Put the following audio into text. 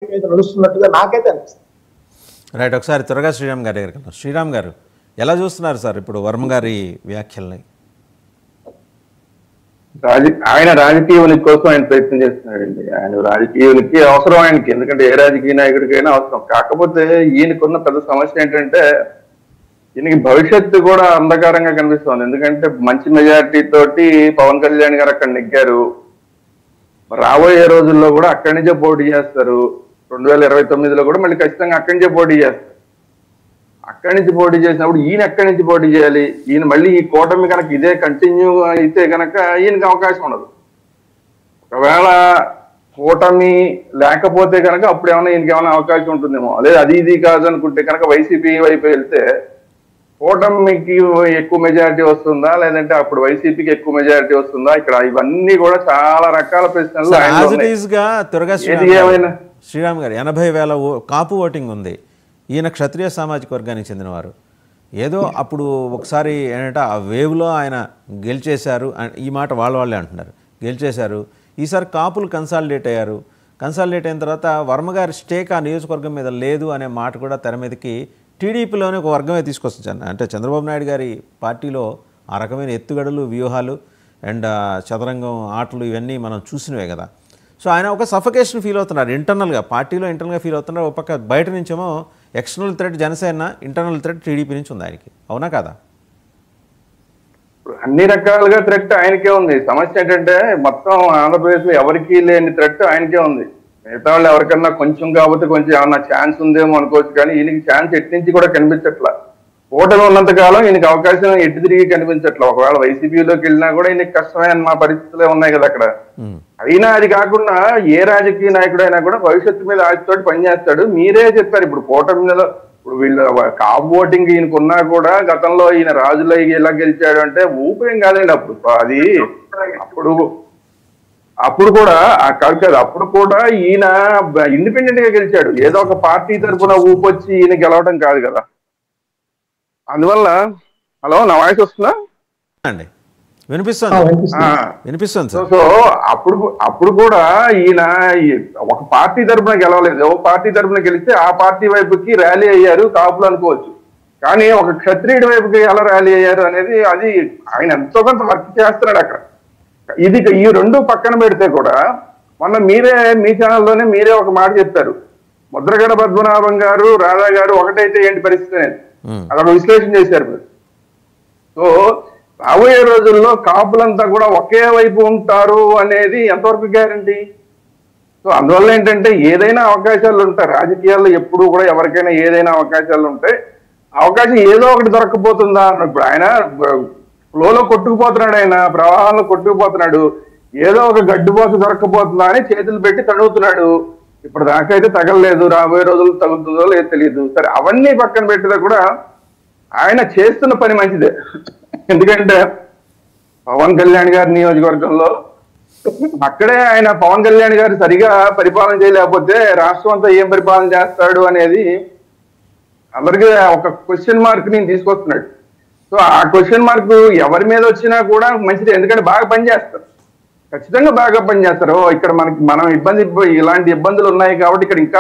మీద నడుస్తున్నట్టుగా నాకైతే అనిపిస్తుంది. రైట్. ఒకసారి త్వరగా శ్రీరామ్ గారి దగ్గరికి వెళ్దాం. శ్రీరామ్ గారు ఎలా చూస్తున్నారు సార్ ఇప్పుడు వర్మ గారి వ్యాఖ్యల్ని? ఆయన రాజకీయ ఉనికి కోసం ఆయన ప్రయత్నం చేస్తున్నాడండి. ఆయన రాజకీయ ఉనికి అవసరం ఆయనకి, ఎందుకంటే ఏ రాజకీయ నాయకుడికైనా అవసరం. కాకపోతే ఈయనకున్న పెద్ద సమస్య ఏంటంటే ఈయనకి భవిష్యత్తు కూడా అంధకారంగా కనిపిస్తుంది. ఎందుకంటే మంచి మెజారిటీ తోటి పవన్ కళ్యాణ్ గారు అక్కడ నెగ్గారు. రాబోయే రోజుల్లో కూడా అక్కడి నుంచే పోటీ చేస్తారు. 2029లో కూడా మళ్ళీ ఖచ్చితంగా అక్కడి నుంచే పోటీ చేస్తారు. అక్కడి నుంచి పోటీ చేసినప్పుడు ఈయన ఎక్కడి నుంచి పోటీ చేయాలి? ఈయన మళ్ళీ ఈ కూటమి కనుక ఇదే కంటిన్యూ అయితే కనుక ఈయనకి అవకాశం ఉండదు. ఒకవేళ కూటమి లేకపోతే కనుక అప్పుడు ఏమైనా ఈయనకి ఏమైనా అవకాశం ఉంటుందేమో. అదే అది ఇది కాదు అనుకుంటే కనుక వైసీపీ వైపు వెళ్తే కూటమికి ఎక్కువ మెజారిటీ వస్తుందా, లేదంటే అప్పుడు వైసీపీకి ఎక్కువ మెజారిటీ వస్తుందా? ఇక్కడ ఇవన్నీ కూడా చాలా రకాల ప్రశ్నలు. శ్రీరామ్ గారు 80,000 కాపు ఓటింగ్ ఉంది. ఈయన క్షత్రియ సామాజిక వర్గానికి చెందినవారు. ఏదో అప్పుడు ఒకసారి ఏంటంటే ఆ వేవ్లో ఆయన గెలిచేశారు, ఈ మాట వాళ్ళే అంటున్నారు, గెలిచేశారు. ఈసారి కాపులు కన్సాలిడేట్ అయ్యారు. కన్సాలిడేట్ అయిన తర్వాత వర్మ గారి స్టేక్ ఆ నియోజకవర్గం మీద లేదు అనే మాట కూడా తెర మీదకి టీడీపీలోనే ఒక వర్గమే తీసుకొచ్చాను. అంటే చంద్రబాబు నాయుడు గారి పార్టీలో ఆ రకమైన ఎత్తుగడలు, వ్యూహాలు అండ్ చదరంగం ఆటలు ఇవన్నీ మనం చూసినవే కదా. సో ఆయన ఒక సఫకేషన్ ఫీల్ అవుతున్నారు ఇంటర్నల్గా, పార్టీలో ఇంటర్నల్గా ఫీల్ అవుతున్నారు. ఒక పక్క బయట నుంచేమో external threat Janasena, internal threat TDP నుంచి ఉంది ఆయనకి. అవునా కదా? అన్ని రకాలుగా థ్రెట్ ఆయనకే ఉంది. సమస్య ఏంటంటే మొత్తం ఆంధ్రప్రదేశ్లో ఎవరికీ లేని థ్రెట్ ఆయనకే ఉంది. మిగతా వాళ్ళు ఎవరికన్నా కొంచెం కాబట్టి కొంచెం ఏమన్నా ఛాన్స్ ఉందేమో అనుకోవచ్చు, కానీ ఈయనకి ఛాన్స్ ఎట్టి నుంచి కూడా కనిపించట్లా. ఓటమి ఉన్నంత కాలం ఈయనకి అవకాశం ఎట్టి తిరిగి కనిపించట్లా. ఒకవేళ వైసీపీలోకి వెళ్ళినా కూడా ఈయనకి కష్టమే అన్న పరిస్థితులే ఉన్నాయి కదా అక్కడ. అయినా అది కాకుండా ఏ రాజకీయ నాయకుడు అయినా కూడా భవిష్యత్తు మీద ఆశతోటి పనిచేస్తాడు. మీరే చెప్పారు ఇప్పుడు కూటమి మీద ఇప్పుడు వీళ్ళు కాపు ఓటింగ్ ఈయనకు ఉన్నా కూడా గతంలో ఈయన రాజులో ఎలా గెలిచాడు అంటే ఊపేం కాదండి. అది అప్పుడు కూడా కాదు, అప్పుడు కూడా ఈయన ఇండిపెండెంట్ గా గెలిచాడు. ఏదో ఒక పార్టీ తరఫున ఊపొచ్చి ఈయన గెలవడం కాదు కదా. అందువల్ల హలో, నా వాయిస్ వస్తుందా అండి? వినిపిస్తుంది. సో అప్పుడు కూడా ఈయన ఒక పార్టీ తరఫున గెలవలేదు. ఒక పార్టీ తరఫున గెలిస్తే ఆ పార్టీ వైపుకి ర్యాలీ అయ్యారు కాపులు అనుకోవచ్చు, కానీ ఒక క్షత్రియుడి వైపుకి ఎలా ర్యాలీ అయ్యారు అనేది అది ఆయన ఎంతో కొంత వర్క్ చేస్తున్నాడు అక్కడ. ఇది ఈ రెండు పక్కన పెడితే కూడా మొన్న మీరే మీ ఛానల్లోనే మీరే ఒక మాట చెప్పారు, ముద్రగడ పద్మనాభం గారు రాధా గారు ఒకటైతే ఏంటి పరిస్థితి అనేది అదొక విశ్లేషణ చేశారు మీరు. సో రాబోయే రోజుల్లో కాపులంతా కూడా ఒకే వైపు ఉంటారు అనేది ఎంతవరకు గ్యారంటీ? సో అందువల్ల ఏంటంటే ఏదైనా అవకాశాలు ఉంటాయి రాజకీయాల్లో, ఎప్పుడు కూడా ఎవరికైనా ఏదైనా అవకాశాలు ఉంటాయి. అవకాశం ఏదో ఒకటి దొరకపోతుందా అన్నప్పుడు ఆయన ఫ్లోలో కొట్టుకుపోతున్నాడు, ఆయన ప్రవాహంలో కొట్టుకుపోతున్నాడు. ఏదో ఒక గడ్డుపోత దొరకపోతుందా అని చేతులు పెట్టి తడుగుతున్నాడు. ఇప్పుడు దాకా అయితే తగలలేదు, రాబోయే రోజులు తగులుతుందో లేదో తెలియదు. సరే అవన్నీ పక్కన పెట్టినా కూడా ఆయన చేస్తున్న పని మంచిదే. ఎందుకంటే పవన్ కళ్యాణ్ గారి నియోజకవర్గంలో అక్కడే ఆయన పవన్ కళ్యాణ్ గారు సరిగా పరిపాలన చేయలేకపోతే రాష్ట్రం అంతా ఏం పరిపాలన చేస్తాడు అనేది అందరికీ ఒక క్వశ్చన్ మార్క్ నేను తీసుకొస్తున్నాడు. సో ఆ క్వశ్చన్ మార్క్ ఎవరి మీద వచ్చినా కూడా మంచిదే, ఎందుకంటే బాగా పనిచేస్తారు, ఖచ్చితంగా బాగా పనిచేస్తారు. ఇక్కడ మనం ఇలాంటి ఇబ్బందులు ఉన్నాయి కాబట్టి ఇక్కడ ఇంకా